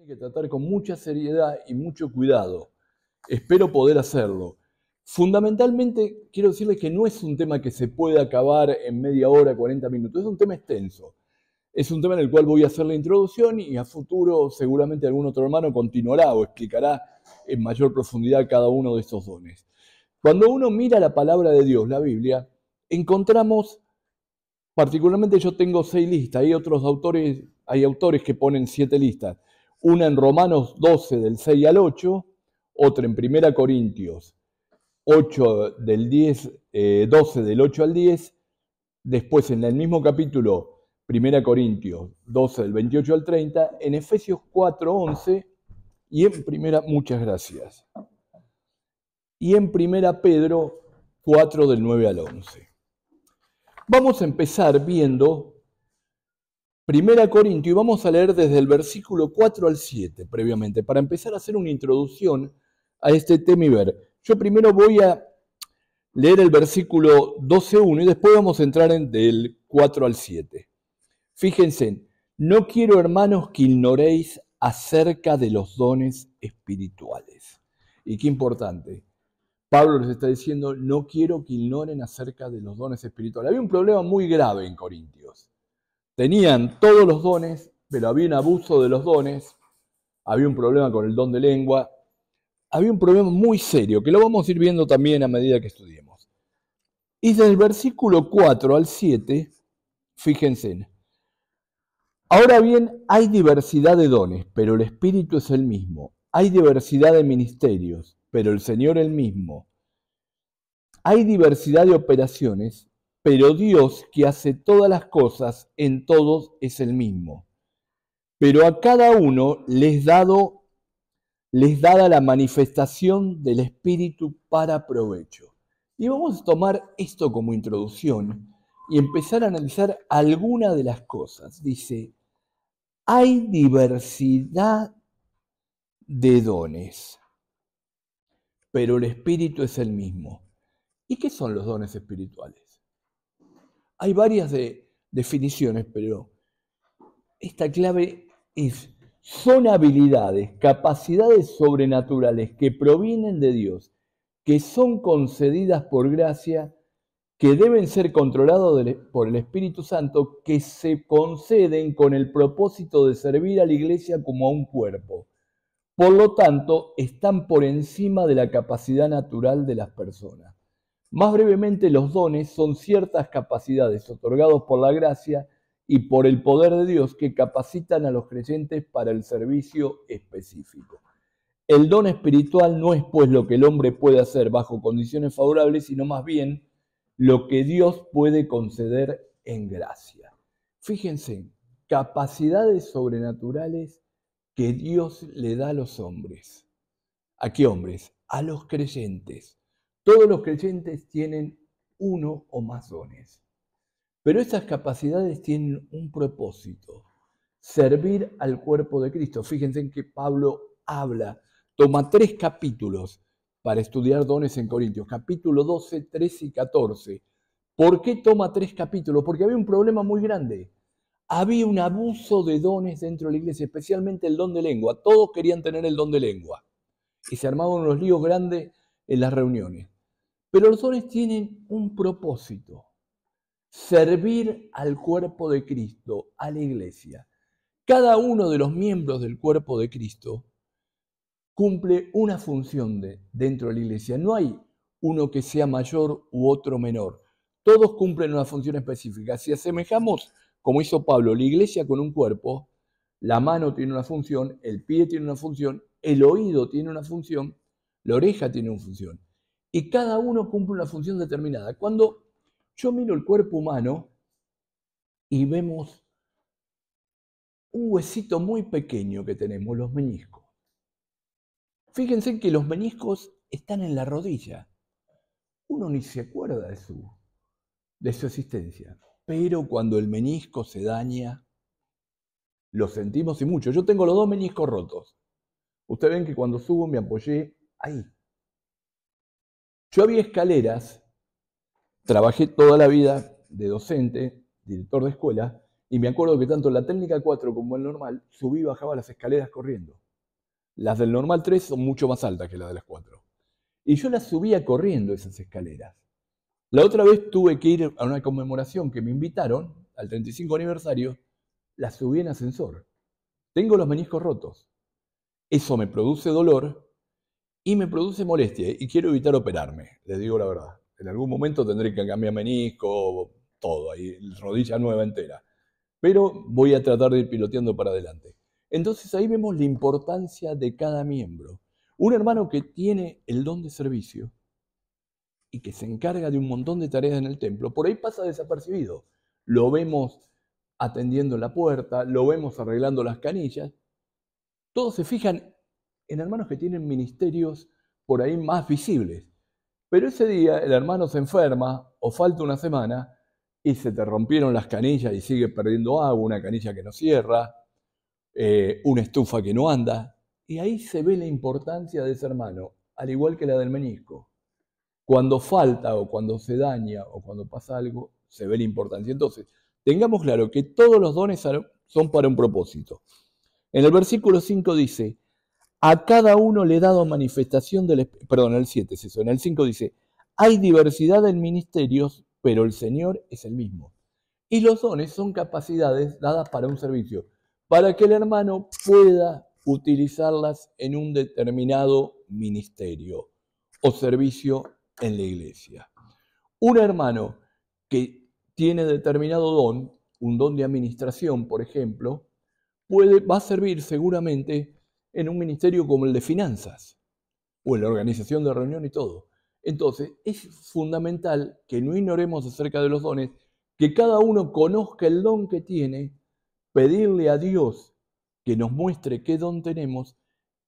que tratar con mucha seriedad y mucho cuidado. Espero poder hacerlo. Fundamentalmente, quiero decirles que no es un tema que se pueda acabar en media hora, 40 minutos. Es un tema extenso. Es un tema en el cual voy a hacer la introducción y a futuro seguramente algún otro hermano continuará o explicará en mayor profundidad cada uno de estos dones. Cuando uno mira la palabra de Dios, la Biblia, encontramos, particularmente yo tengo 6 listas, hay autores que ponen 7 listas. Una en Romanos 12 del 6 al 8, otra en 1 Corintios 8 del 12 del 8 al 10, después en el mismo capítulo 1 Corintios 12 del 28 al 30, en Efesios 4, 11 y en muchas gracias. Y en 1 Pedro 4 del 9 al 11. Vamos a empezar viendo 1 Corintios y vamos a leer desde el versículo 4 al 7 previamente, para empezar a hacer una introducción a este tema y ver. Yo primero voy a leer el versículo 12.1 y después vamos a entrar del 4 al 7. Fíjense, no quiero, hermanos, que ignoréis acerca de los dones espirituales. Y qué importante. Pablo les está diciendo, no quiero que ignoren acerca de los dones espirituales. Había un problema muy grave en Corintios. Tenían todos los dones, pero había un abuso de los dones, había un problema con el don de lengua, había un problema muy serio, que lo vamos a ir viendo también a medida que estudiemos. Y del versículo 4 al 7, fíjense, ahora bien, hay diversidad de dones, pero el Espíritu es el mismo. Hay diversidad de ministerios, pero el Señor el mismo. Hay diversidad de operaciones, pero Dios, que hace todas las cosas en todos, es el mismo. Pero a cada uno les dada la manifestación del Espíritu para provecho. Y vamos a tomar esto como introducción y empezar a analizar alguna de las cosas. Dice, hay diversidad de dones, pero el Espíritu es el mismo. ¿Y qué son los dones espirituales? Hay varias definiciones, pero esta clave son habilidades, capacidades sobrenaturales que provienen de Dios, que son concedidas por gracia, que deben ser controlados por el Espíritu Santo, que se conceden con el propósito de servir a la iglesia como a un cuerpo. Por lo tanto, están por encima de la capacidad natural de las personas. Más brevemente, los dones son ciertas capacidades otorgadas por la gracia y por el poder de Dios que capacitan a los creyentes para el servicio específico. El don espiritual no es pues lo que el hombre puede hacer bajo condiciones favorables, sino más bien lo que Dios puede conceder en gracia. Fíjense, capacidades sobrenaturales que Dios le da a los hombres. ¿A qué hombres? A los creyentes. Todos los creyentes tienen uno o más dones. Pero estas capacidades tienen un propósito, servir al cuerpo de Cristo. Fíjense en que Pablo toma 3 capítulos para estudiar dones en Corintios, capítulo 12, 13 y 14. ¿Por qué toma 3 capítulos? Porque había un problema muy grande. Había un abuso de dones dentro de la iglesia, especialmente el don de lengua. Todos querían tener el don de lengua y se armaban unos líos grandes en las reuniones. Pero los dones tienen un propósito, servir al cuerpo de Cristo, a la iglesia. Cada uno de los miembros del cuerpo de Cristo cumple una función dentro de la iglesia. No hay uno que sea mayor u otro menor. Todos cumplen una función específica. Si asemejamos, como hizo Pablo, la iglesia con un cuerpo, la mano tiene una función, el pie tiene una función, el oído tiene una función, la oreja tiene una función. Y cada uno cumple una función determinada. Cuando yo miro el cuerpo humano y vemos un huesito muy pequeño que tenemos, los meniscos. Fíjense que los meniscos están en la rodilla. Uno ni se acuerda de su existencia. Pero cuando el menisco se daña, lo sentimos y mucho. Yo tengo los 2 meniscos rotos. Ustedes ven que cuando subo me apoyé ahí. Yo había escaleras, trabajé toda la vida de docente, director de escuela, Y me acuerdo que tanto la técnica 4 como el normal, subí y bajaba las escaleras corriendo. Las del normal 3 son mucho más altas que las de las 4. Y yo las subía corriendo esas escaleras. La otra vez tuve que ir a una conmemoración que me invitaron, al 35 aniversario, la subí en ascensor. Tengo los meniscos rotos. Eso me produce dolor y me produce molestia y quiero evitar operarme, les digo la verdad. En algún momento tendré que cambiar menisco, todo, ahí, rodilla nueva entera. Pero voy a tratar de ir piloteando para adelante. Entonces ahí vemos la importancia de cada miembro. Un hermano que tiene el don de servicio y que se encarga de un montón de tareas en el templo, por ahí pasa desapercibido. Lo vemos atendiendo la puerta, lo vemos arreglando las canillas. Todos se fijan en hermanos que tienen ministerios por ahí más visibles. Pero ese día el hermano se enferma o falta una semana y se te rompieron las canillas y sigue perdiendo agua, una canilla que no cierra, una estufa que no anda. Y ahí se ve la importancia de ese hermano, al igual que la del menisco. Cuando falta o cuando se daña o cuando pasa algo, se ve la importancia. Entonces, tengamos claro que todos los dones son para un propósito. En el versículo 5 dice, a cada uno le he dado manifestación del Espíritu. Perdón, el 7 es eso. En el 5 dice, hay diversidad en ministerios, pero el Señor es el mismo. Y los dones son capacidades dadas para un servicio, para que el hermano pueda utilizarlas en un determinado ministerio o servicio en la iglesia. Un hermano que tiene determinado don, un don de administración, por ejemplo, va a servir seguramente en un ministerio como el de finanzas o en la organización de reunión y todo. Entonces, es fundamental que no ignoremos acerca de los dones, que cada uno conozca el don que tiene, pedirle a Dios que nos muestre qué don tenemos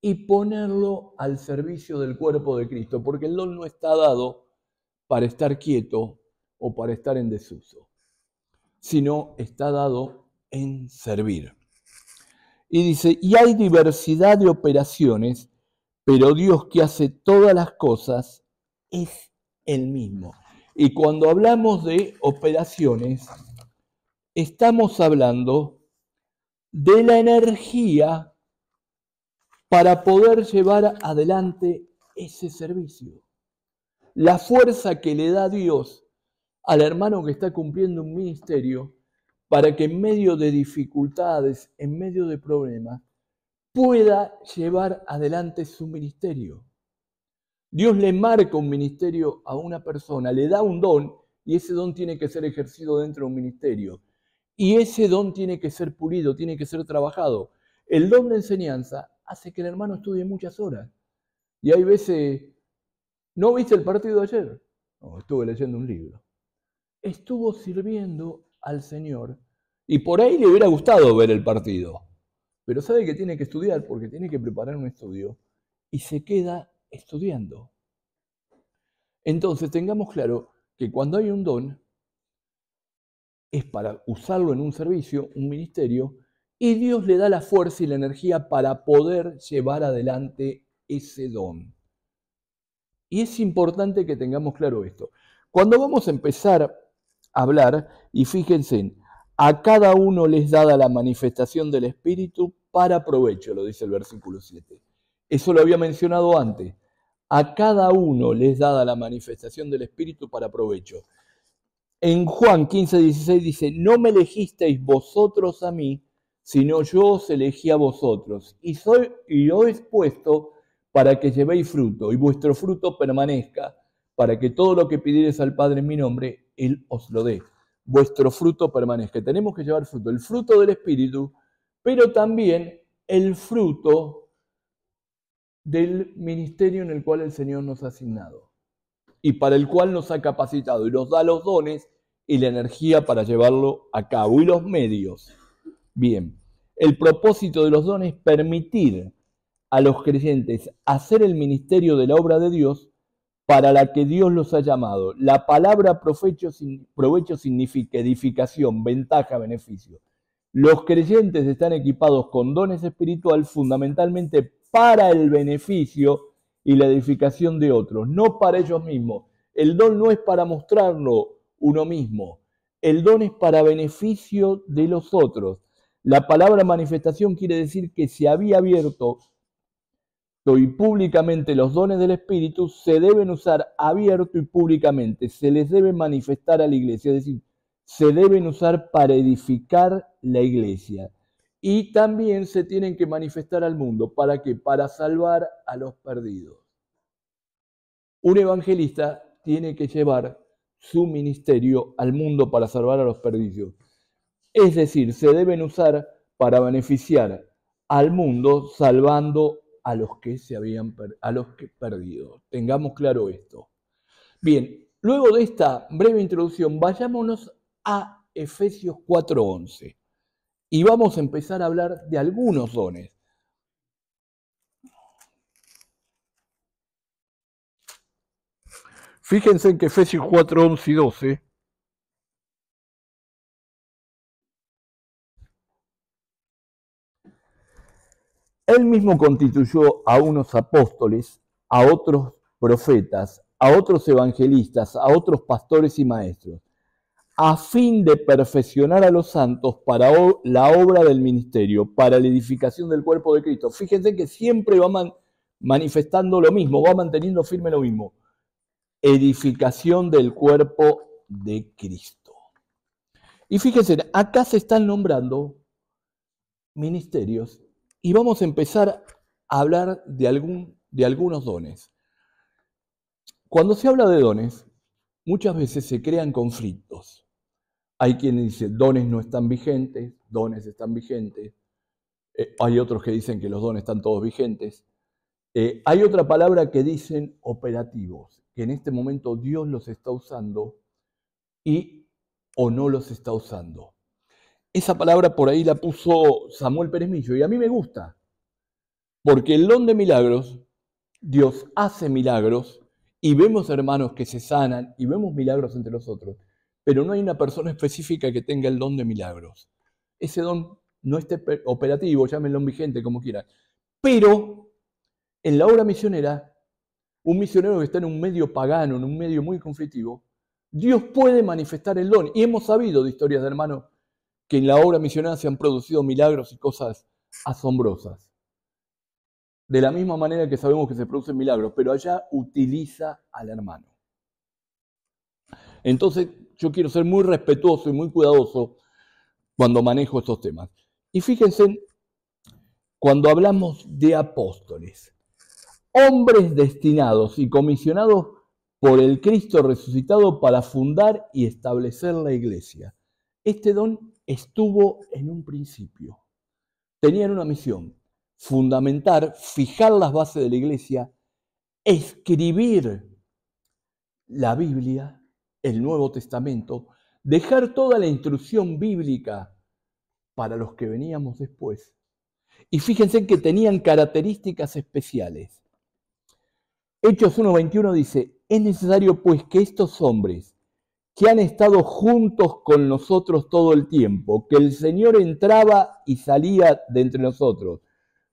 y ponerlo al servicio del cuerpo de Cristo, porque el don no está dado para estar quieto o para estar en desuso, sino está dado en servir. Y dice, y hay diversidad de operaciones, pero Dios que hace todas las cosas es el mismo. Y cuando hablamos de operaciones, estamos hablando de la energía para poder llevar adelante ese servicio. La fuerza que le da Dios al hermano que está cumpliendo un ministerio para que en medio de dificultades, en medio de problemas, pueda llevar adelante su ministerio. Dios le marca un ministerio a una persona, le da un don y ese don tiene que ser ejercido dentro de un ministerio. Y ese don tiene que ser pulido, tiene que ser trabajado. El don de enseñanza hace que el hermano estudie muchas horas. Y hay veces, ¿no viste el partido de ayer? No, estuve leyendo un libro. Estuvo sirviendo al Señor y por ahí le hubiera gustado ver el partido. Pero sabe que tiene que estudiar porque tiene que preparar un estudio y se queda estudiando. Entonces tengamos claro que cuando hay un don es para usarlo en un servicio, un ministerio, y Dios le da la fuerza y la energía para poder llevar adelante ese don. Y es importante que tengamos claro esto. Cuando vamos a empezar a hablar, y fíjense, a cada uno les dada la manifestación del Espíritu para provecho, lo dice el versículo 7. Eso lo había mencionado antes. A cada uno les dada la manifestación del Espíritu para provecho. En Juan 15:16 dice, no me elegisteis vosotros a mí, sino yo os elegí a vosotros, y os he puesto para que llevéis fruto, y vuestro fruto permanezca, para que todo lo que pidiereis al Padre en mi nombre, Él os lo dé. Vuestro fruto permanezca. Tenemos que llevar fruto, el fruto del Espíritu, pero también el fruto del ministerio en el cual el Señor nos ha asignado y para el cual nos ha capacitado y nos da los dones y la energía para llevarlo a cabo y los medios. Bien, el propósito de los dones es permitir a los creyentes hacer el ministerio de la obra de Dios para la que Dios los ha llamado. La palabra provecho significa edificación, ventaja, beneficio. Los creyentes están equipados con dones espirituales fundamentalmente para el beneficio y la edificación de otros, no para ellos mismos. El don no es para mostrarlo uno mismo. El don es para beneficio de los otros. La palabra manifestación quiere decir que se había abierto y públicamente los dones del Espíritu se deben usar abierto y públicamente. Se les debe manifestar a la iglesia, es decir, se deben usar para edificar la iglesia. Y también se tienen que manifestar al mundo. ¿Para qué? Para salvar a los perdidos. Un evangelista tiene que llevar su ministerio al mundo para salvar a los perdidos. Es decir, se deben usar para beneficiar al mundo salvando a los que perdido. Tengamos claro esto. Bien, luego de esta breve introducción, vayámonos a Efesios 4:11 y vamos a empezar a hablar de algunos dones. Fíjense en que Efesios 4:11 y 12 Él mismo constituyó a unos apóstoles, a otros profetas, a otros evangelistas, a otros pastores y maestros, a fin de perfeccionar a los santos para la obra del ministerio, para la edificación del cuerpo de Cristo. Fíjense que siempre va manifestando lo mismo, va manteniendo firme lo mismo. Edificación del cuerpo de Cristo. Y fíjense, acá se están nombrando ministerios y vamos a empezar a hablar de algunos dones. Cuando se habla de dones, muchas veces se crean conflictos. Hay quienes dicen dones no están vigentes, dones están vigentes. Hay otros que dicen que los dones están todos vigentes. Hay otra palabra que dicen operativos, que en este momento Dios los está usando o no los está usando. Esa palabra por ahí la puso Samuel Pérez Millo y a mí me gusta, porque el don de milagros, Dios hace milagros y vemos hermanos que se sanan y vemos milagros entre nosotros, pero no hay una persona específica que tenga el don de milagros. Ese don no esté operativo, llámenlo vigente como quieran, pero en la obra misionera, un misionero que está en un medio pagano, en un medio muy conflictivo, Dios puede manifestar el don. Y hemos sabido de historias de hermanos que en la obra misionera se han producido milagros y cosas asombrosas. De la misma manera que sabemos que se producen milagros, pero allá utiliza al hermano. Entonces, yo quiero ser muy respetuoso y muy cuidadoso cuando manejo estos temas. Y fíjense, cuando hablamos de apóstoles, hombres destinados y comisionados por el Cristo resucitado para fundar y establecer la iglesia. Este don estuvo en un principio. Tenían una misión: fundamentar, fijar las bases de la iglesia, escribir la Biblia, el Nuevo Testamento, dejar toda la instrucción bíblica para los que veníamos después. Y fíjense que tenían características especiales. Hechos 1:21 dice: es necesario pues que estos hombres que han estado juntos con nosotros todo el tiempo, que el Señor entraba y salía de entre nosotros,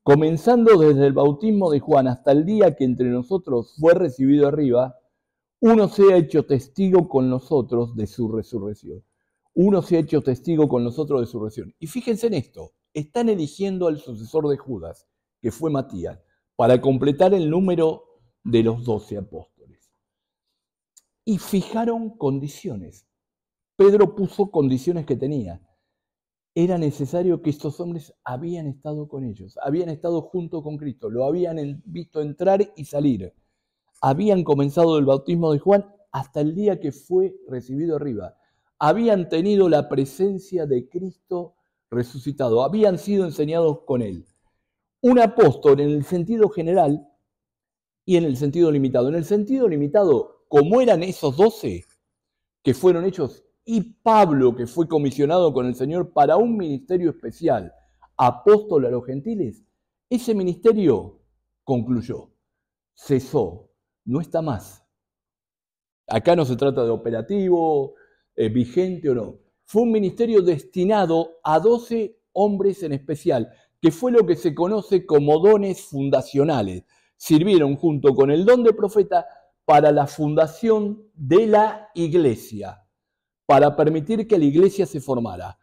comenzando desde el bautismo de Juan hasta el día que entre nosotros fue recibido arriba, uno sea hecho testigo con nosotros de su resurrección. Uno sea hecho testigo con nosotros de su resurrección. Y fíjense en esto, están eligiendo al sucesor de Judas, que fue Matías, para completar el número de los 12 apóstoles. Y fijaron condiciones. Pedro puso condiciones que tenía. Era necesario que estos hombres habían estado con ellos, habían estado junto con Cristo, lo habían visto entrar y salir. Habían comenzado el bautismo de Juan hasta el día que fue recibido arriba. Habían tenido la presencia de Cristo resucitado, habían sido enseñados con él. Un apóstol en el sentido general y en el sentido limitado. En el sentido limitado, como eran esos 12 que fueron hechos, y Pablo, que fue comisionado con el Señor para un ministerio especial, apóstol a los gentiles, ese ministerio concluyó, cesó, no está más. Acá no se trata de operativo, vigente o no. Fue un ministerio destinado a 12 hombres en especial, que fue lo que se conoce como dones fundacionales. Sirvieron junto con el don de profeta para la fundación de la iglesia. para permitir que la iglesia se formara.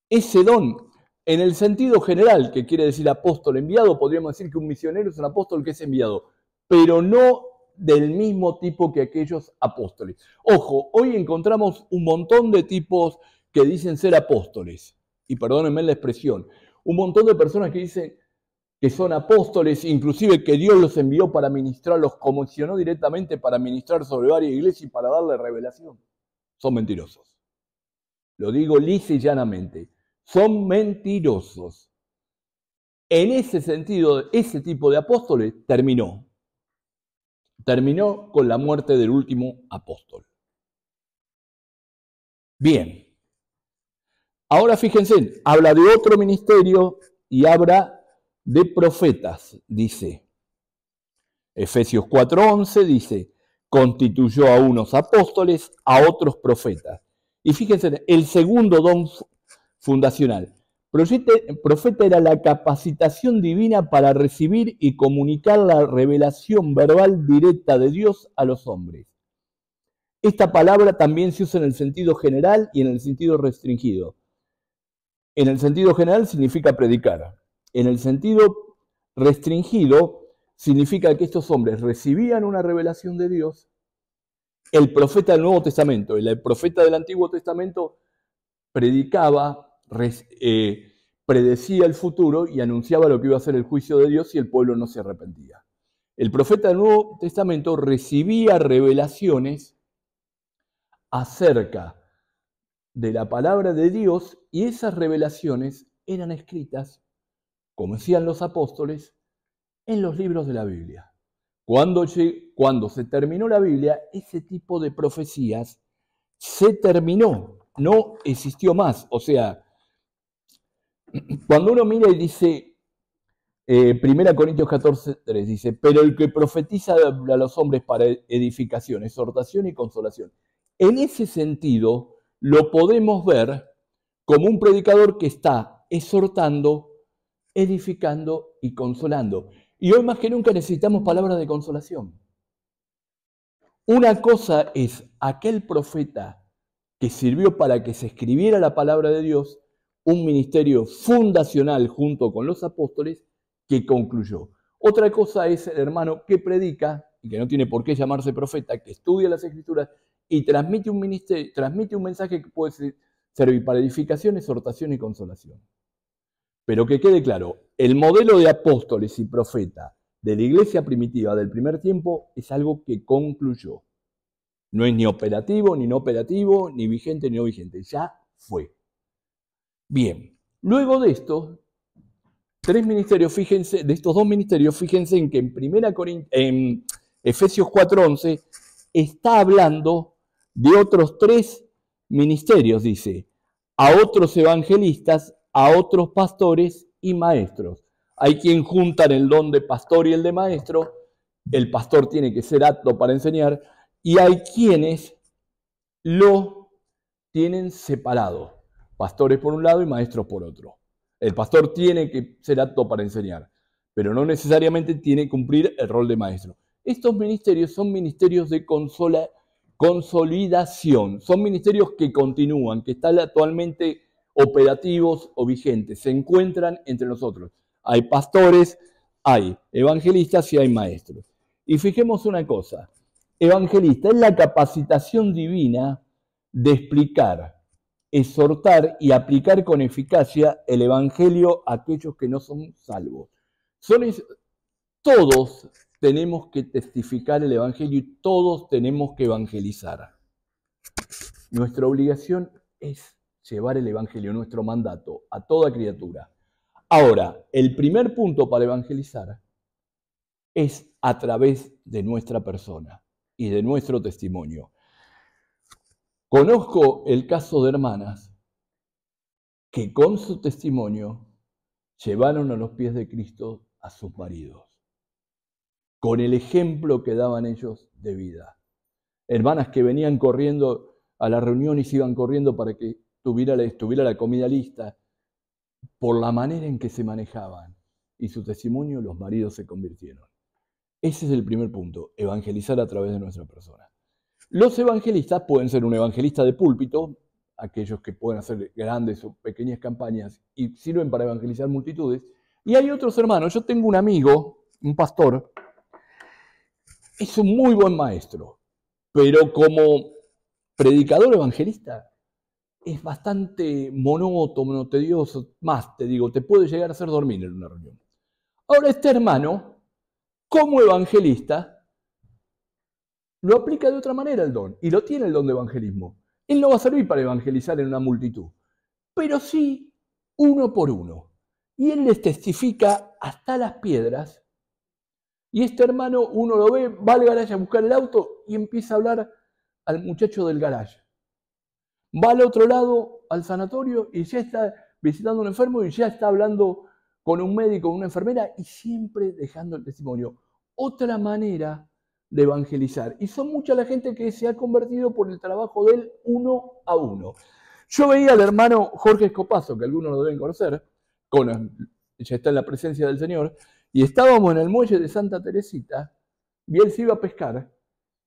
Ese don, en el sentido general, que quiere decir apóstol enviado, podríamos decir que un misionero es un apóstol que es enviado, pero no del mismo tipo que aquellos apóstoles. Ojo, hoy encontramos un montón de tipos que dicen ser apóstoles, y perdónenme la expresión, un montón de personas que dicen que son apóstoles, inclusive que Dios los envió para ministrar, los comisionó directamente para ministrar sobre varias iglesias y para darle revelación. Son mentirosos. Lo digo lisa y llanamente. Son mentirosos. En ese sentido, ese tipo de apóstoles terminó. Terminó con la muerte del último apóstol. Bien. Ahora fíjense, habla de otro ministerio y habla de profetas, dice. Efesios 4:11 dice, constituyó a unos apóstoles, a otros profetas. Y fíjense, el segundo don fundacional. Profeta era la capacitación divina para recibir y comunicar la revelación verbal directa de Dios a los hombres. Esta palabra también se usa en el sentido general y en el sentido restringido. En el sentido general significa predicar. En el sentido restringido significa que estos hombres recibían una revelación de Dios. El profeta del Nuevo Testamento, el profeta del Antiguo Testamento predicaba, predecía el futuro y anunciaba lo que iba a ser el juicio de Dios si el pueblo no se arrepentía. El profeta del Nuevo Testamento recibía revelaciones acerca de la palabra de Dios y esas revelaciones eran escritas, como decían los apóstoles, en los libros de la Biblia. Cuando se terminó la Biblia, ese tipo de profecías se terminó, no existió más. O sea, cuando uno mira y dice, 1 Corintios 14:3, dice, pero el que profetiza a los hombres para edificación, exhortación y consolación. En ese sentido, lo podemos ver como un predicador que está exhortando, edificando y consolando. Y hoy más que nunca necesitamos palabras de consolación. Una cosa es aquel profeta que sirvió para que se escribiera la palabra de Dios, un ministerio fundacional junto con los apóstoles que concluyó. Otra cosa es el hermano que predica, y que no tiene por qué llamarse profeta, que estudia las Escrituras y transmite un mensaje que puede servir para edificación, exhortación y consolación. Pero que quede claro, el modelo de apóstoles y profeta de la iglesia primitiva del primer tiempo es algo que concluyó. No es ni operativo, ni no operativo, ni vigente, ni no vigente. Ya fue. Bien, luego de estos tres ministerios, fíjense, de estos dos ministerios, fíjense en que en Efesios 4:11 está hablando de otros tres ministerios, dice, a otros evangelistas, a otros pastores y maestros. Hay quien juntan el don de pastor y el de maestro, el pastor tiene que ser apto para enseñar, y hay quienes lo tienen separado, pastores por un lado y maestros por otro. El pastor tiene que ser apto para enseñar, pero no necesariamente tiene que cumplir el rol de maestro. Estos ministerios son ministerios de consolidación, son ministerios que continúan, que están actualmente operativos o vigentes, se encuentran entre nosotros. Hay pastores, hay evangelistas y hay maestros. Y fijemos una cosa, evangelista es la capacitación divina de explicar, exhortar y aplicar con eficacia el evangelio a aquellos que no son salvos. Todos tenemos que testificar el evangelio y todos tenemos que evangelizar. Nuestra obligación es llevar el evangelio, nuestro mandato, a toda criatura. Ahora, el primer punto para evangelizar es a través de nuestra persona y de nuestro testimonio. Conozco el caso de hermanas que con su testimonio llevaron a los pies de Cristo a sus maridos, con el ejemplo que daban ellos de vida. Hermanas que venían corriendo a la reunión y se iban corriendo para que estuviera la comida lista, por la manera en que se manejaban. Y su testimonio, los maridos se convirtieron. Ese es el primer punto, evangelizar a través de nuestra persona. Los evangelistas pueden ser un evangelista de púlpito, aquellos que pueden hacer grandes o pequeñas campañas y sirven para evangelizar multitudes. Y hay otros hermanos. Yo tengo un amigo, un pastor, es un muy buen maestro, pero como predicador evangelista es bastante monótono, tedioso. Más, te digo, te puede llegar a hacer dormir en una reunión. Ahora este hermano, como evangelista, lo aplica de otra manera el don, y lo tiene el don de evangelismo. Él no va a servir para evangelizar en una multitud, pero sí uno por uno. Y él les testifica hasta las piedras. Y este hermano, uno lo ve, va al garaje a buscar el auto y empieza a hablar al muchacho del garaje. Va al otro lado, al sanatorio, y ya está visitando a un enfermo y ya está hablando con un médico, una enfermera, y siempre dejando el testimonio. Otra manera de evangelizar. Y son mucha la gente que se ha convertido por el trabajo de él uno a uno. Yo veía al hermano Jorge Escopazo, que algunos lo deben conocer, ya está en la presencia del Señor, y estábamos en el muelle de Santa Teresita, y él se iba a pescar,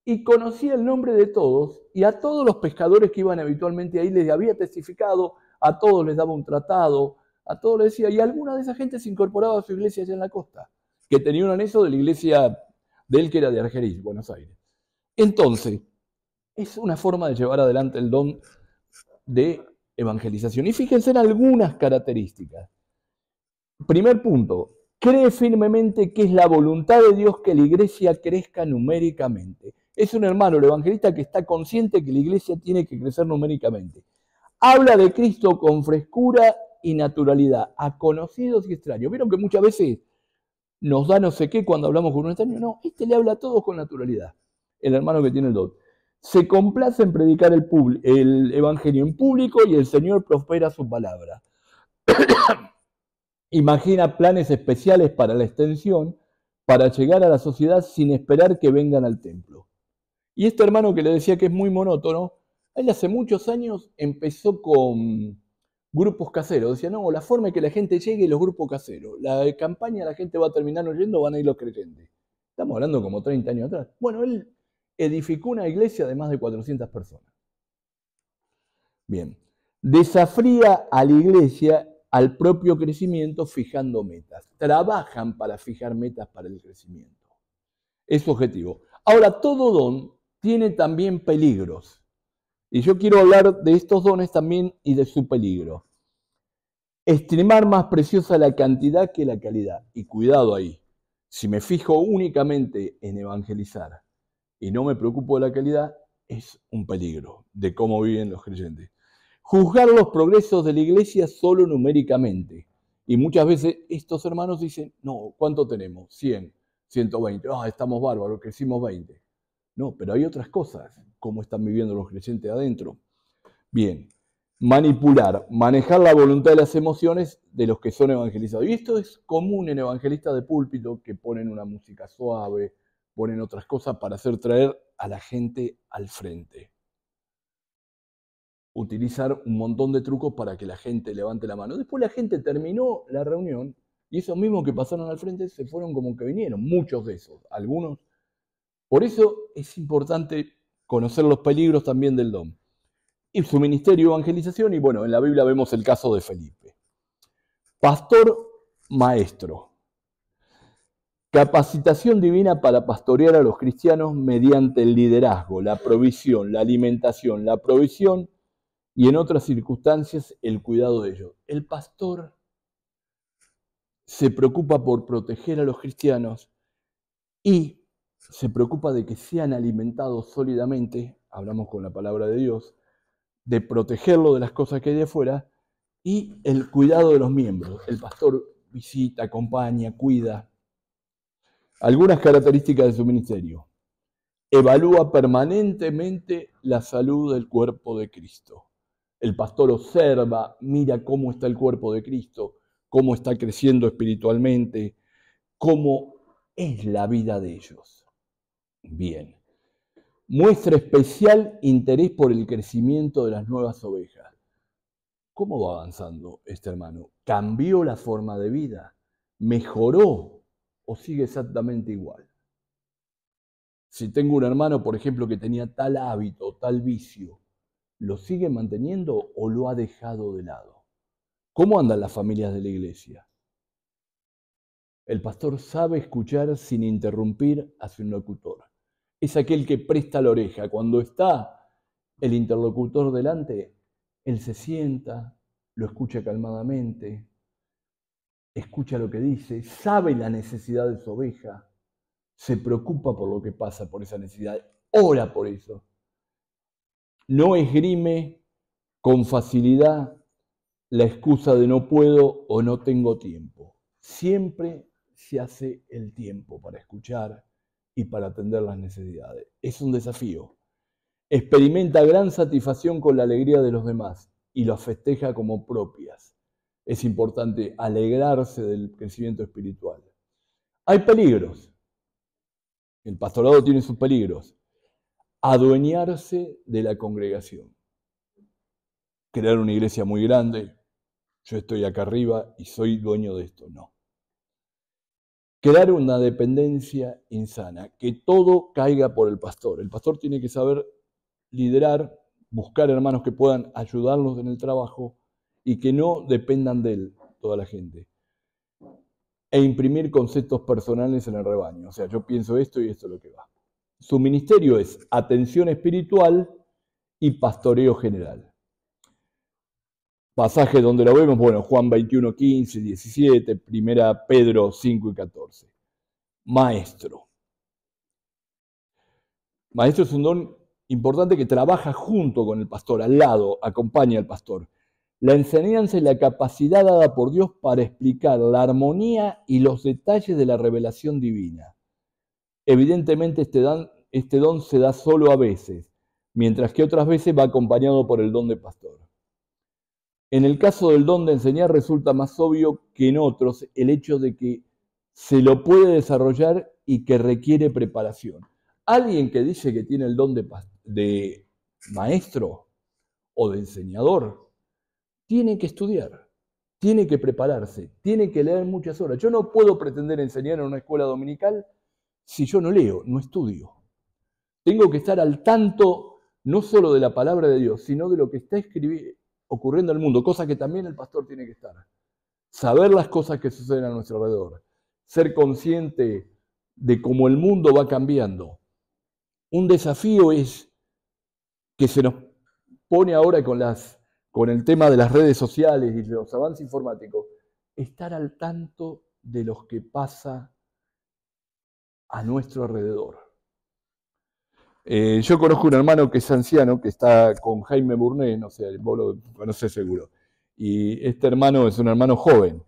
y conocía el nombre de todos, y a todos los pescadores que iban habitualmente ahí les había testificado, a todos les daba un tratado, a todos les decía, y alguna de esa gente se incorporaba a su iglesia allá en la costa, que tenía un anexo de la iglesia de él que era de Argerich, Buenos Aires. Entonces, es una forma de llevar adelante el don de evangelización. Y fíjense en algunas características. Primer punto, cree firmemente que es la voluntad de Dios que la iglesia crezca numéricamente. Es un hermano, el evangelista, que está consciente que la iglesia tiene que crecer numéricamente. Habla de Cristo con frescura y naturalidad, a conocidos y extraños. ¿Vieron que muchas veces nos da no sé qué cuando hablamos con un extraño? No, este le habla a todos con naturalidad, el hermano que tiene el don. Se complace en predicar el evangelio en público y el Señor prospera su palabra. Imagina planes especiales para la extensión, para llegar a la sociedad sin esperar que vengan al templo. Y este hermano que le decía que es muy monótono, él hace muchos años empezó con grupos caseros. Decía, no, la forma de que la gente llegue es los grupos caseros. La campaña la gente va a terminar oyendo, van a ir los creyentes. Estamos hablando como 30 años atrás. Bueno, él edificó una iglesia de más de 400 personas. Bien, desafía a la iglesia al propio crecimiento fijando metas. Trabajan para fijar metas para el crecimiento. Es su objetivo. Ahora, todo don tiene también peligros. Y yo quiero hablar de estos dones también y de su peligro. Estimar más preciosa la cantidad que la calidad. Y cuidado ahí. Si me fijo únicamente en evangelizar y no me preocupo de la calidad, es un peligro de cómo viven los creyentes. Juzgar los progresos de la iglesia solo numéricamente. Y muchas veces estos hermanos dicen, no, ¿cuánto tenemos? 100, 120. Estamos bárbaros, crecimos 20. No, pero hay otras cosas, cómo están viviendo los creyentes adentro. Bien, manipular, manejar la voluntad de las emociones de los que son evangelizados. Y esto es común en evangelistas de púlpito, que ponen una música suave, ponen otras cosas para hacer traer a la gente al frente. Utilizar un montón de trucos para que la gente levante la mano. Después la gente terminó la reunión y esos mismos que pasaron al frente se fueron como que vinieron, muchos de esos, algunos. Por eso es importante conocer los peligros también del don. Y su ministerio de evangelización, y bueno, en la Biblia vemos el caso de Felipe. Pastor maestro. Capacitación divina para pastorear a los cristianos mediante el liderazgo, la provisión, la alimentación, la provisión y en otras circunstancias el cuidado de ellos. El pastor se preocupa por proteger a los cristianos y se preocupa de que sean alimentados sólidamente, hablamos con la palabra de Dios, de protegerlo de las cosas que hay de afuera y el cuidado de los miembros. El pastor visita, acompaña, cuida. Algunas características de su ministerio. Evalúa permanentemente la salud del cuerpo de Cristo. El pastor observa, mira cómo está el cuerpo de Cristo, cómo está creciendo espiritualmente, cómo es la vida de ellos. Bien. Muestra especial interés por el crecimiento de las nuevas ovejas. ¿Cómo va avanzando este hermano? ¿Cambió la forma de vida? ¿Mejoró o sigue exactamente igual? Si tengo un hermano, por ejemplo, que tenía tal hábito, tal vicio, ¿lo sigue manteniendo o lo ha dejado de lado? ¿Cómo andan las familias de la iglesia? El pastor sabe escuchar sin interrumpir a su interlocutor. Es aquel que presta la oreja. Cuando está el interlocutor delante, él se sienta, lo escucha calmadamente, escucha lo que dice, sabe la necesidad de su oveja, se preocupa por lo que pasa por esa necesidad, ora por eso. No esgrime con facilidad la excusa de no puedo o no tengo tiempo. Siempre se hace el tiempo para escuchar y para atender las necesidades. Es un desafío. Experimenta gran satisfacción con la alegría de los demás y las festeja como propias. Es importante alegrarse del crecimiento espiritual. Hay peligros. El pastorado tiene sus peligros. Adueñarse de la congregación. Crear una iglesia muy grande. Yo estoy acá arriba y soy dueño de esto. No. Crear una dependencia insana. Que todo caiga por el pastor. El pastor tiene que saber liderar, buscar hermanos que puedan ayudarlos en el trabajo y que no dependan de él, toda la gente. E imprimir conceptos personales en el rebaño. O sea, yo pienso esto y esto es lo que va. Su ministerio es atención espiritual y pastoreo general. Pasaje donde lo vemos, bueno, Juan 21, 15, 17, 1 Pedro 5 y 14. Maestro. Maestro es un don importante que trabaja junto con el pastor, al lado, acompaña al pastor. La enseñanza y la capacidad dada por Dios para explicar la armonía y los detalles de la revelación divina. Evidentemente este don se da solo a veces, mientras que otras veces va acompañado por el don de pastor. En el caso del don de enseñar resulta más obvio que en otros el hecho de que se lo puede desarrollar y que requiere preparación. Alguien que dice que tiene el don de maestro o de enseñador, tiene que estudiar, tiene que prepararse, tiene que leer muchas horas. Yo no puedo pretender enseñar en una escuela dominical si yo no leo, no estudio. Tengo que estar al tanto no solo de la palabra de Dios, sino de lo que está ocurriendo en el mundo, cosa que también el pastor tiene que estar. Saber las cosas que suceden a nuestro alrededor, ser consciente de cómo el mundo va cambiando. Un desafío es que se nos pone ahora con el tema de las redes sociales y los avances informáticos, estar al tanto de lo que pasa a nuestro alrededor. Yo conozco un hermano que es anciano, que está con Jaime Burnet, no sé, vos lo conocés seguro. Y este hermano es un hermano joven.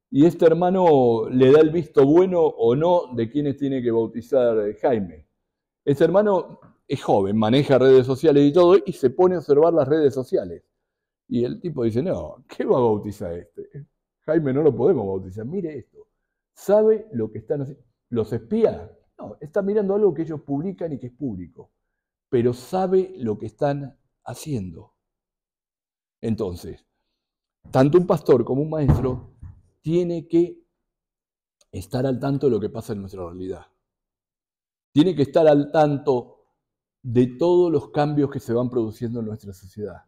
Y este hermano le da el visto bueno o no de quiénes tiene que bautizar Jaime. Este hermano es joven, maneja redes sociales y todo, y se pone a observar las redes sociales. Y el tipo dice, no, ¿qué va a bautizar este? Jaime no lo podemos bautizar, mire esto. ¿Sabe lo que están haciendo? ¿Los espía? No, está mirando algo que ellos publican y que es público. Pero sabe lo que están haciendo. Entonces, tanto un pastor como un maestro tiene que estar al tanto de lo que pasa en nuestra realidad. Tiene que estar al tanto de todos los cambios que se van produciendo en nuestra sociedad.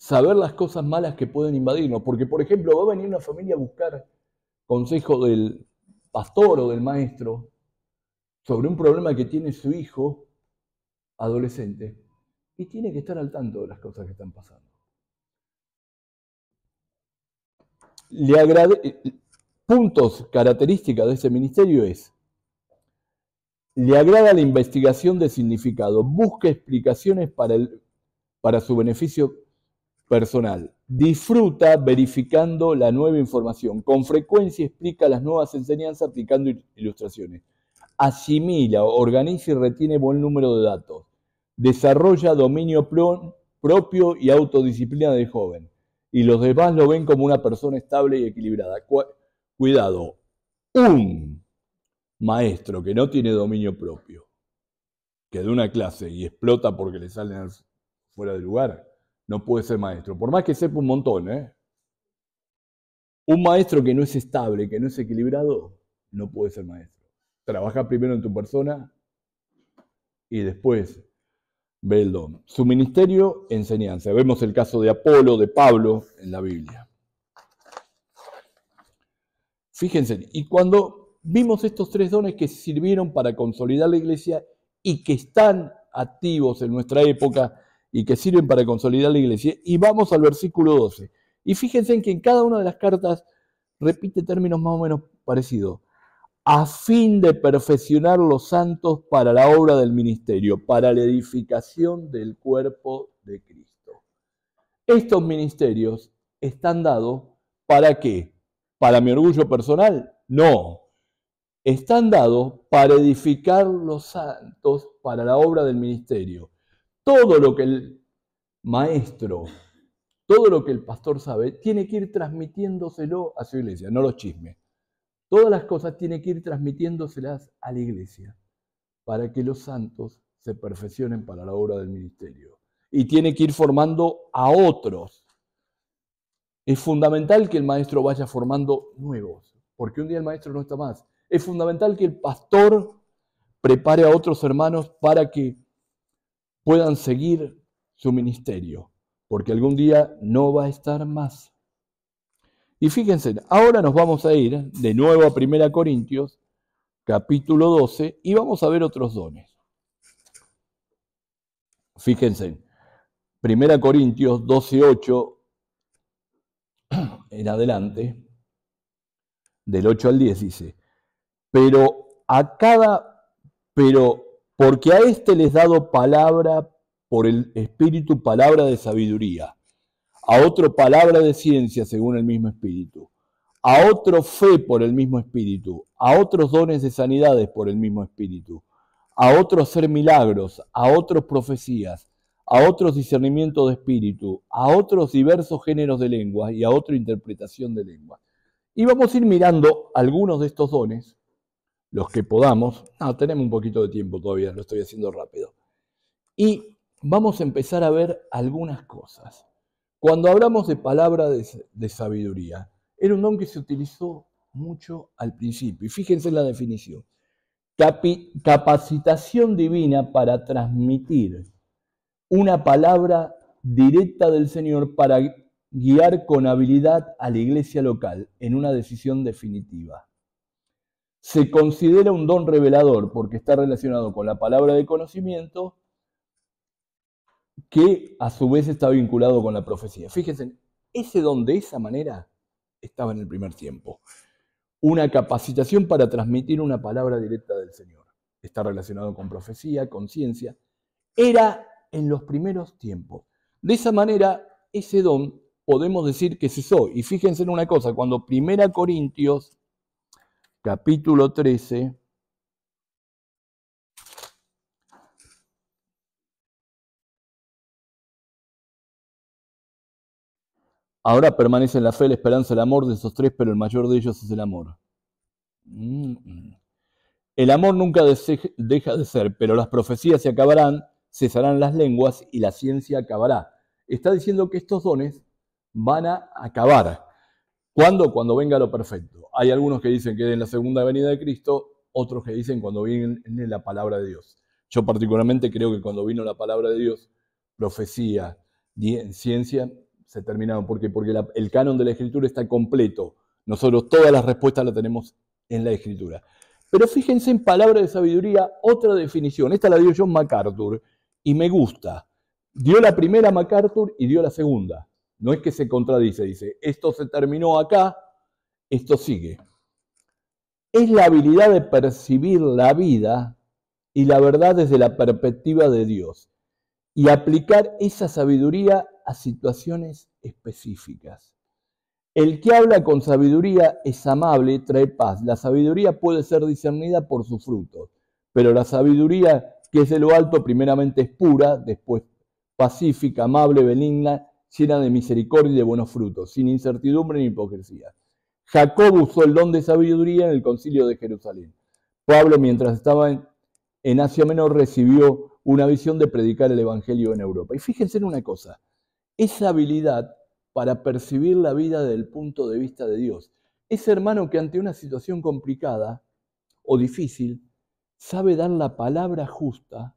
Saber las cosas malas que pueden invadirnos, porque por ejemplo va a venir una familia a buscar consejo del pastor o del maestro sobre un problema que tiene su hijo adolescente y tiene que estar al tanto de las cosas que están pasando. Puntos, características de ese ministerio es: le agrada la investigación de significado, busca explicaciones para su beneficio personal, disfruta verificando la nueva información, con frecuencia explica las nuevas enseñanzas aplicando ilustraciones, asimila, organiza y retiene buen número de datos, desarrolla dominio propio y autodisciplina del joven, y los demás lo ven como una persona estable y equilibrada. Cuidado, un maestro que no tiene dominio propio, que da una clase y explota porque le salen fuera de lugar, no puede ser maestro, por más que sepa un montón, ¿eh? Un maestro que no es estable, que no es equilibrado, no puede ser maestro. Trabaja primero en tu persona y después ve el don. Su ministerio, enseñanza. Vemos el caso de Apolo, de Pablo en la Biblia. Fíjense, y cuando vimos estos tres dones que sirvieron para consolidar la iglesia y que están activos en nuestra época y que sirven para consolidar la iglesia, y vamos al versículo 12. Y fíjense en que en cada una de las cartas repite términos más o menos parecidos. A fin de perfeccionar los santos para la obra del ministerio, para la edificación del cuerpo de Cristo. Estos ministerios están dados ¿para qué? ¿Para mi orgullo personal? No. Están dados para edificar los santos para la obra del ministerio. Todo lo que el maestro, todo lo que el pastor sabe, tiene que ir transmitiéndoselo a su iglesia, no los chismes. Todas las cosas tiene que ir transmitiéndoselas a la iglesia para que los santos se perfeccionen para la obra del ministerio. Y tiene que ir formando a otros. Es fundamental que el maestro vaya formando nuevos, porque un día el maestro no está más. Es fundamental que el pastor prepare a otros hermanos para que puedan seguir su ministerio, porque algún día no va a estar más. Y fíjense, ahora nos vamos a ir de nuevo a 1 Corintios, capítulo 12, y vamos a ver otros dones. Fíjense, 1 Corintios 12:8 en adelante, del 8 al 10 dice, pero porque a este les dado palabra por el Espíritu, palabra de sabiduría, a otro palabra de ciencia según el mismo Espíritu, a otro fe por el mismo Espíritu, a otros dones de sanidades por el mismo Espíritu, a otros hacer milagros, a otros profecías, a otros discernimiento de espíritu, a otros diversos géneros de lenguas y a otra interpretación de lenguas. Y vamos a ir mirando algunos de estos dones, los que podamos. Tenemos un poquito de tiempo todavía, lo estoy haciendo rápido. Y vamos a empezar a ver algunas cosas. Cuando hablamos de palabra de sabiduría, era un don que se utilizó mucho al principio. Y fíjense en la definición. Capacitación divina para transmitir una palabra directa del Señor para guiar con habilidad a la iglesia local en una decisión definitiva. Se considera un don revelador porque está relacionado con la palabra de conocimiento que a su vez está vinculado con la profecía. Fíjense, ese don de esa manera estaba en el primer tiempo. Una capacitación para transmitir una palabra directa del Señor. Está relacionado con profecía, con ciencia. Era en los primeros tiempos. De esa manera, ese don podemos decir que cesó. Y fíjense en una cosa, cuando 1 Corintios, capítulo 13, ahora permanecen la fe, la esperanza, el amor, de esos tres, pero el mayor de ellos es el amor. El amor nunca deja de ser, pero las profecías se acabarán, cesarán las lenguas y la ciencia acabará. Está diciendo que estos dones van a acabar. ¿Cuándo? Cuando venga lo perfecto. Hay algunos que dicen que en la segunda venida de Cristo, otros que dicen cuando viene la palabra de Dios. Yo particularmente creo que cuando vino la palabra de Dios, profecía, ciencia, se terminaron. ¿Por qué? Porque el canon de la Escritura está completo. Nosotros todas las respuestas las tenemos en la Escritura. Pero fíjense en palabra de sabiduría, otra definición. Esta la dio John MacArthur y me gusta. Dio la primera MacArthur y dio la segunda. No es que se contradice, dice, esto se terminó acá, esto sigue. Es la habilidad de percibir la vida y la verdad desde la perspectiva de Dios y aplicar esa sabiduría a situaciones específicas. El que habla con sabiduría es amable, trae paz. La sabiduría puede ser discernida por sus frutos, pero la sabiduría que es de lo alto primeramente es pura, después pacífica, amable, benigna, llena de misericordia y de buenos frutos, sin incertidumbre ni hipocresía. Jacob usó el don de sabiduría en el concilio de Jerusalén. Pablo, mientras estaba en Asia Menor, recibió una visión de predicar el evangelio en Europa. Y fíjense en una cosa, esa habilidad para percibir la vida desde el punto de vista de Dios. Ese hermano que ante una situación complicada o difícil sabe dar la palabra justa